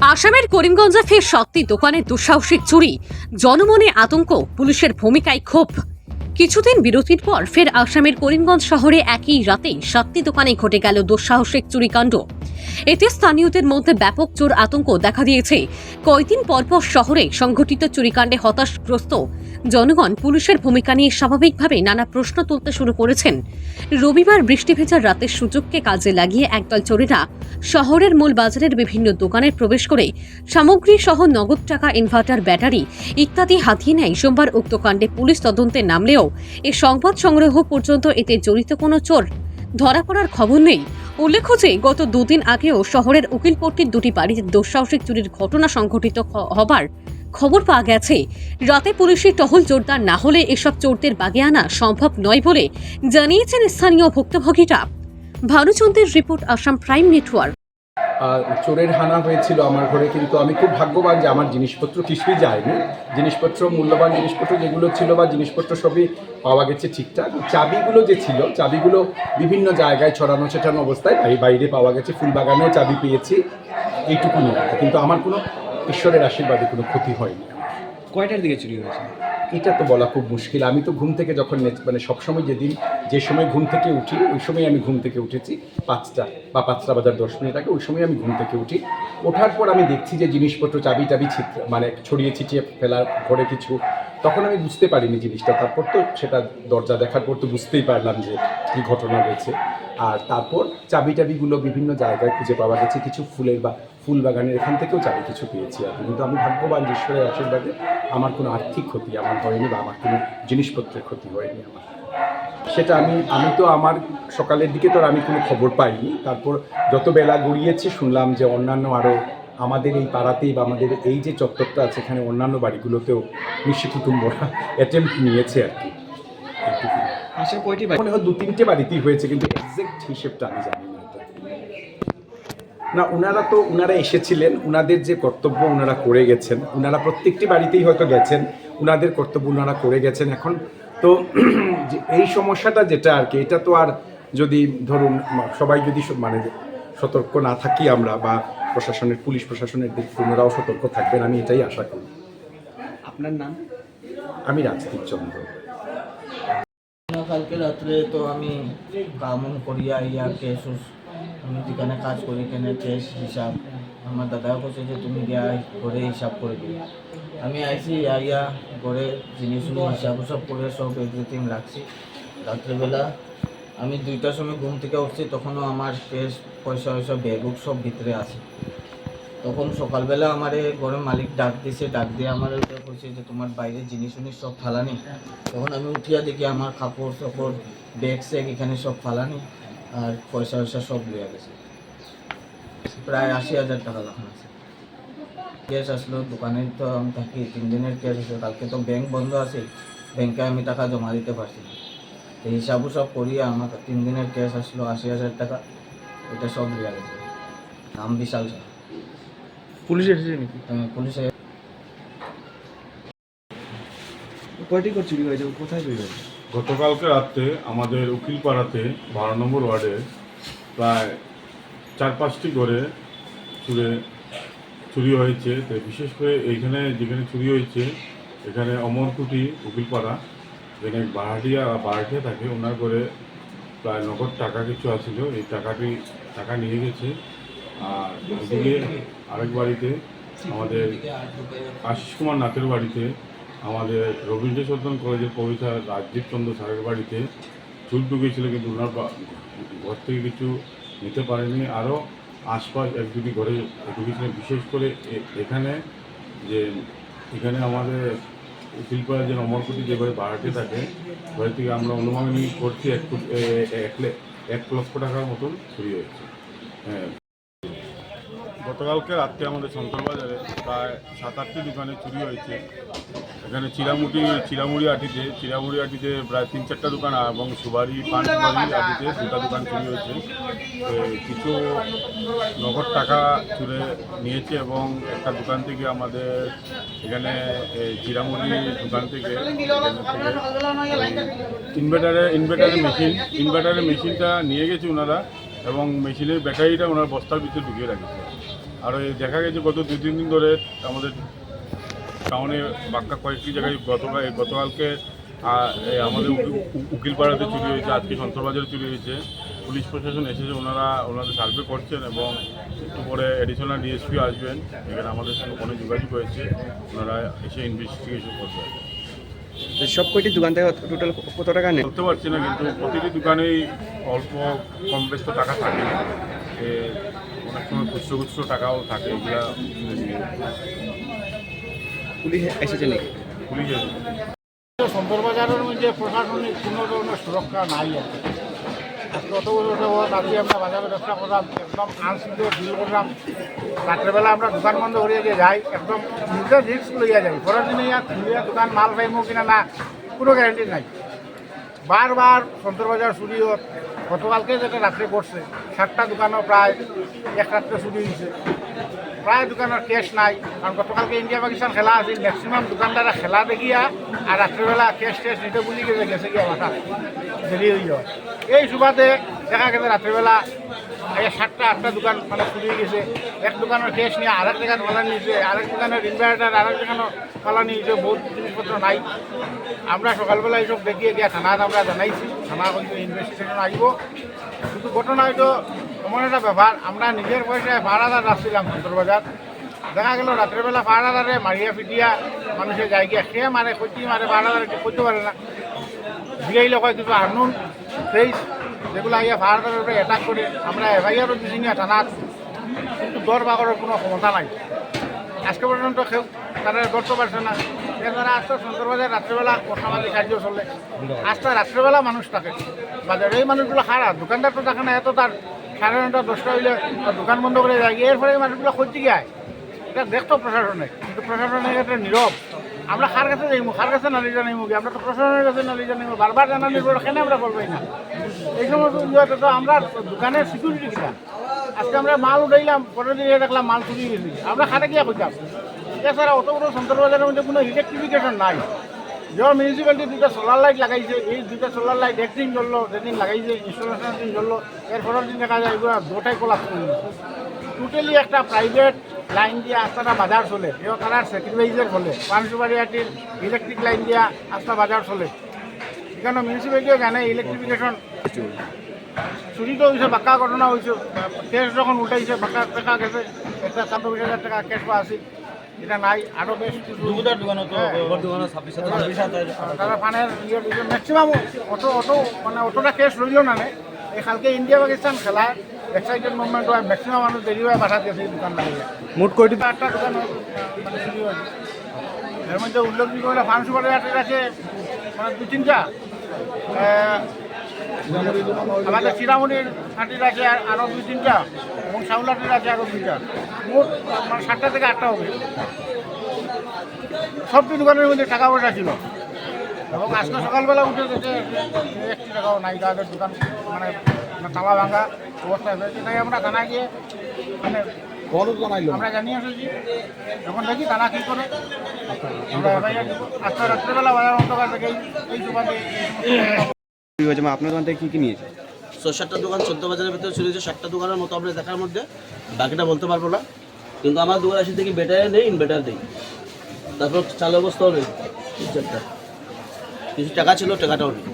আসামের করিমগঞ্জে ফের সত্যি দোকানে দুঃসাহসিক চুরি, জনমনে আতঙ্ক, পুলিশের ভূমিকায় ক্ষোভ। কিছুদিন বিরতির পর ফের আসামের করিমগঞ্জ শহরে একই রাতেই সাতটি দোকানে ঘটে গেল দুঃসাহসিক চুরিকাণ্ড। এতে স্থানীয়দের মধ্যে ব্যাপক চোর আতঙ্ক দেখা দিয়েছে। কয়েকদিন পরপর শহরে সংঘটিত চুরিকাণ্ডে হতাশগ্রস্ত জনগণ পুলিশের ভূমিকা নিয়ে স্বাভাবিকভাবে নানা প্রশ্ন তুলতে শুরু করেছেন। রবিবার বৃষ্টি ভেজা রাতের সুযোগকে কাজে লাগিয়ে একদল চোরেরা শহরের মূল বাজারের বিভিন্ন দোকানে প্রবেশ করে সামগ্রী সহ নগদ টাকা, ইনভার্টার, ব্যাটারি ইত্যাদি হাতিয়ে নেয়। সোমবার উক্ত কাণ্ডে পুলিশ তদন্তে নামলেও এ সংবাদ সংগ্রহ পর্যন্ত এতে জড়িত কোনো চোর ধরা পড়ার খবর নেই। উল্লেখ্য যে গত দুদিন আগেও শহরের উকিলপট্টির দুটি বাড়িতে দুঃসাহসিক চুরির ঘটনা সংঘটিত হবার খবর পাওয়া গেছে। রাতে পুলিশের টহল জোরদার না হলে এসব চোরদের বাগে আনা সম্ভব নয় বলে জানিয়েছেন স্থানীয় ভুক্তভোগীরা। ভানুচন্দ্রের রিপোর্ট, আসাম প্রাইম নেটওয়ার্ক। চোরের হানা হয়েছিল আমার ঘরে, কিন্তু আমি খুব ভাগ্যবান যে আমার জিনিসপত্র কিছুই যায়নি। জিনিসপত্র, মূল্যবান জিনিসপত্র যেগুলো ছিল বা জিনিসপত্র সবই পাওয়া গেছে ঠিকঠাক। চাবিগুলো যে ছিল, চাবিগুলো বিভিন্ন জায়গায় ছড়ানো ছেটানো অবস্থায় বাইরে পাওয়া গেছে। ফুলবাগানেও চাবি পেয়েছি, এইটুকুনি। কিন্তু আমার কোনো ঈশ্বরের আশীর্বাদে কোনো ক্ষতি হয়নি। কয়টার দিকে চুরি হয়েছে এটা তো বলা খুব মুশকিল। আমি তো ঘুম থেকে যখন সবসময় যে সময় ঘুম থেকে উঠি, ওই সময় আমি ঘুম থেকে উঠেছি 5টা বা 5টা বাজার 10 মিনিট আগে। ওই সময় আমি ঘুম থেকে উঠি। ওঠার পর আমি দেখছি যে জিনিসপত্র চাবি ছড়িয়ে ছিটিয়ে ফেলার ঘরে কিছু। তখন আমি বুঝতে পারিনি জিনিসটা। তারপর তো সেটা দরজা দেখার পর তো বুঝতেই পারলাম যে কী ঘটনা হয়েছে। আর তারপর চাবিগুলো বিভিন্ন জায়গায় খুঁজে পাওয়া গেছে। কিছু ফুল বাগানের এখান থেকেও চাবি কিছু পেয়েছি আর কি। কিন্তু আমি ভাগ্যবান, ঈশ্বরের আশীর্বাদে আমার কোনো আর্থিক ক্ষতি আমার হয়নি বা আমার কোনো জিনিসপত্রের ক্ষতি হয়নি আমার। সেটা আমি তো আমার সকালের দিকে তো আমি কোনো খবর পাইনি। তারপর যত বেলা গড়িয়েছে শুনলাম যে অন্যান্য আরও আমাদের এই পাড়াতেই বা আমাদের এই যে চত্বরটা আছে এখানে অন্যান্য বাড়িগুলোতেও নিশ্চিত কুটুম্বরা অ্যাটেম্প্ট নিয়েছে আর কি। আসার কয়টি মনে হয় 2-3টে বাড়িতেই হয়েছে, কিন্তু এক্সাক্ট হিসেবটা আমি জানি না। না, ওনারা এসেছিলেন, ওনাদের যে কর্তব্য ওনারা করে গেছেন। ওনারা প্রত্যেকটি বাড়িতেই হয়তো গেছেন, ওনাদের কর্তব্য ওনারা করে গেছেন। এখন তো এই সমস্যাটা যেটা আর কি, এটা তো আর যদি ধরুন সবাই যদি সতর্ক না থাকি আমরা, বা পুলিশ প্রশাসনের দিক ওনারাও সতর্ক থাকবেন, আমি এটাই আশা করি। আপনার নাম? আমি রাজদীপ চন্দ্র। কালকে রাত্রে তো আমি কাম করিয়া আইয়া কেস, আমি যেখানে কাজ করি এখানে কেস হিসাব আমার দাদাও বলছে যে তুমি গিয়া ঘরে হিসাব করে দিও। আমি আইসি আইয়া ঘরে জিনিস হিসাব সব করে সব এভরিথিং রাখছি। রাত্রেবেলা আমি 2টার সময় ঘুম থেকে উঠছি, তখনও আমার কেস পয়সা ব্যাগ সব ভিতরে আছে। তখন সকালবেলা আমার ঘরের মালিক ডাক দিয়ে আমার বলছে যে তোমার বাইরে জিনিস সব ফালানি। তখন আমি উঠিয়া দেখি আমার কাপড় চাপড়, ব্যাগ স্যাগ এখানে সব ফালানি, আর পয়সা সব লিয়া গেছে। প্রায় 80,000 টাকা রাখা আছে। ক্যাশ আসলো দোকানে, তো আমি থাকি 3 দিনের ক্যাশ আছে। কালকে তো ব্যাংক বন্ধ আছে, ব্যাংকে আমি টাকা জমা দিতে পারছি না। এই হিসাবও সব করিয়া আমার 3 দিনের ক্যাশ আসলো 80,000 টাকা, এটা সব লিয়া গেছে। নাম বিশাল। পুলিশ এসেছে নাকি? পুলিশে কয়টি করে চুরি হয়েছে, কোথায় চুরি হয়েছে? গতকালকে রাত্রে আমাদের উকিলপাড়াতে 12 নম্বর ওয়ার্ডে প্রায় 4-5টি ঘরে চুরি হয়েছে। তো বিশেষ করে এইখানে যেখানে চুরি হয়েছে এখানে অমরকুটি উকিলপাড়া, যেখানে বারাটিয়া থাকে, ওনার ঘরে প্রায় নগদ টাকা কিছু আছিল। এই টাকা নিয়ে গেছে। আর এদিকে আরেক বাড়িতে আমাদের আশিস কুমার নাথের বাড়িতে, আমাদের রবীন্দ্র সদন কলেজের প্রফেসর রাজদীপ চন্দ্র স্যারের বাড়িতে চুর ঢুকেছিল, কিন্তু ওনার ঘর থেকে কিছু নিতে পারেনি। আরও আশপাশ 1-2টি ঘরে ঢুকেছিলেন। বিশেষ করে এখানে আমাদের উকিলপাড়া যে অমরকুটি যে ঘরে ভাড়াটে থাকে, ঘরে থেকে আমরা অনুমান করছি 1 লক্ষ টাকার মতন চুরি হয়েছে। হ্যাঁ, গতকালকে রাত্রে আমাদের শঙ্করবাজারে প্রায় 7-8টি দোকানে চুরি হয়েছে। এখানে চিরামুড়ি আটিতে প্রায় 3-4টা দোকান, এবং সুবারি পান সুবারি আটিতে 2টা দোকান চুরি হয়েছে। কিছু নগদ টাকা চুরে নিয়েছে, এবং একটা দোকান থেকে আমাদের এখানে চিরামুড়ি দোকান থেকে ইনভার্টারের মেশিনটা নিয়ে গেছে ওনারা, এবং মেশিনের ব্যাটারিটা ওনার বস্তার ভিতরে ঢুকিয়ে রাখেছে। আর ওই দেখা গেছে গত 2-3 দিন ধরে আমাদের টাউনে বাক্কা কয়েকটি জায়গায় গতকালকে আমাদের উকিলপাড়াতে চুরি হয়েছে, আজকে সন্তরবাজারে চুরি হয়েছে। পুলিশ প্রশাসন এসেছে, ওনাদের সার্ভে করছেন এবং একটু পরে অ্যাডিশনাল ডিএসপি আসবেন। এখানে আমাদের সঙ্গে ফোনে যোগাযোগ হয়েছে, ওনারা এসে ইনভেস্টিগেশন করবেন। সব কয়টি দোকান থেকে টোটাল কত টাকা নেই বলতে পারছি না, কিন্তু প্রতিটি দোকানেই অল্প কম বেশ তো টাকা থাকে, অনেক সময় খুচরো টাকাও থাকে, এগুলা পুলিশ এসেছে নাকি? পুলিশ এসেছে। সন্তরবাজারের মধ্যে প্রশাসনিক কোনো ধরনের সুরক্ষা নাই আর কি। আজকে অত বছর যাবৎ আজকে আমরা বাজারে ব্যবসা করলাম, একদম আনসিকিউর ডিল করলাম। রাত্রেবেলা আমরা দোকান বন্ধ করিয়ে দিয়ে যাই, একদম নিজের রিস্ক লইয়া যাই। পরের দিনে খুলিয়া দোকান মাল পাইমো কিনা না কোনো গ্যারান্টি নাই। বারবার সন্তরবাজার চুরি হোক, গতকালকে যেটা রাত্রে করছে 7টা দোকানও প্রায় এক রাত্রে চুরি হয়েছে। প্রায় দোকানের ক্যাশ নাই, কারণ গতকালকে ইন্ডিয়া পাকিস্তান খেলা আছে, ম্যাক্সিমাম দোকানদাররা খেলা দেখিয়া আর রাত্রেবেলা ক্যাশ নিতে বলি গেছে গিয়া বাসা দেরি হয়ে যাওয়া। এই সুবাদে দেখা গেছে রাত্রেবেলা 7টা-8টা দোকান মানে চুরি গেছে। এক দোকানের ক্যাশ নিয়ে আরেক জায়গায় ফালা নিয়েছে, আরেক দোকানের ইনভার্টার আরেক দোকানও ফালা নিয়েছে, বহুত জিনিসপত্র নাই। আমরা সকালবেলা এইসব দেখিয়ে গিয়া থানাত আমরা জানাইছি, থানা কিন্তু ইনভেস্টিগেশন আসব। কিন্তু ঘটনা হয়তো এমন একটা ব্যাপার, আমরা নিজের পয়সায় ভাড়াদার রাখছিলাম সন্তরবাজার। দেখা গেল রাত্রেবেলা ভাড়াদারে মারিয়া পিটিয়া মানুষের যায় গিয়া খেয়ে মারে, কইতে মারে, ভাড়াদারে করতে পারে না। জিগাইলে কয় কিছু আনুন ফেস, যেগুলো আইয়া ভাড়াদারের উপরে অ্যাটাক করে। আমরা এফআইআরও দিছি না থানাত, কিন্তু দর বাগরের কোনো ক্ষমতা নাই। আজকে পর্যন্ত কেউ তারা ধরতে পারছে না। এর দ্বারা আজকে সন্তরবাজার রাত্রেবেলা অসামাজিক কার্য চলে, আজকে রাত্রেবেলা মানুষ থাকে বাজারে। এই মানুষগুলো খারাপ, দোকানদার তো থাকে না, এত তার 9:30 10টা হইলে দোকান বন্ধ করে যায়। এর ফলে এই মানুষগুলো করতে গিয়ে এটা দেখতো প্রশাসনে, কিন্তু প্রশাসনের একটা নীরব। আমরা কার কাছে যাইমু, কার কাছে নালি জানাইমু কি? আমরা তো প্রশাসনের কাছে নালি জানাইমু, বারবার জানানির পর কেন আমরা বলবাই না? এই সমস্ত ইয়েতে তো আমরা দোকানের সিকিউরিটি কিনা। আজকে আমরা মাল উঠাইলাম, পরের দিকে দেখলাম মাল চুরি গেছি, আমরা খাটে গিয়া কইতাম। এছাড়া অত বড় সন্তরবাজারের মধ্যে কোনো ইলেকট্রিফিকেশন নাই। যখন মিউনিসিপ্যালিটি 2টা সোলার লাইট লাগাইছে, এই 2টা সোলার লাইট একদিন জ্বললো, যেদিন লাগাইছে ইনস্টলেশনের দিন জ্বললো, এর পরের দিন দেখা যায় এগুলো দুটাই কোলাপস করে দিচ্ছে। টোটালি একটা প্রাইভেট লাইন দিয়ে আস্তাটা বাজার চলে, এবং তারা স্যাক্রিফাইসের ফলে পানসুবাড়িয়াটির ইলেকট্রিক লাইন দিয়া আস্তা বাজার চলে। এখানে মিউনিসিপ্যালিটিও জানে ইলেকট্রিফিকেশন চুরি তো হয়েছে, বাক্কা ঘটনা হয়েছে। ক্যাশ যখন উঠাইছে বাক্কা টাকা গেছে, একটা 20,000 টাকা ক্যাশ পাওয়া আছে, এটা নাই। আরও বেশ কিছু তারা ফানের ম্যাক্সিমাম মানে অতটা ক্যাশ রইল না। এই কালকে ইন্ডিয়া পাকিস্তান খেলায় এক্সাইটেড মুভমেন্ট হয়, ম্যাক্সিমাম মানুষ দেরি হয়ে বাসা গেছে এই দোকান লাগিয়ে। মোট কয়টি 8টা দোকান মানে চুরি হয়েছে। এর মধ্যে উল্লেখযোগ্য হলে ফানসুপাড়ি হাটের আছে মানে 2-3টা, আমাদের চিরামুড়ির হাটির আছে আরও 2-3টা, এবং শাউলাটির আছে আরও 2টা। মোট মানে 7টা থেকে 8টা হবে। সবটি দোকানের মধ্যে টাকা পয়সা ছিল, এবং আজকে সকালবেলা উঠে গেছে 1 টাকাও নাই। তাদের দোকান মানে তালা ভাঙা অবস্থায় হয়েছে। তাই আমরা থানা গিয়ে মানে আমরা জানিয়ে এসেছি, এখন দেখি থানা কী করে। আমরা আজকে রাত্রেবেলা বাজার অন্ধকার থেকে এই সুবাদে আপনার দোকান থেকে কী কী নিয়েছে? 7টা দোকান সন্তরবাজারের ভিতরে চলে গেছে। 7টা দোকানের মতো আমরা দেখার মধ্যে বাকিটা বলতে পারবো না, কিন্তু আমার দোকান আসে থেকে ব্যাটারি নেই, ইনভার্টার নেই, তারপর চালু অবস্থাও নেই। কিছু টাকা ছিল, টাকাটাও নেই।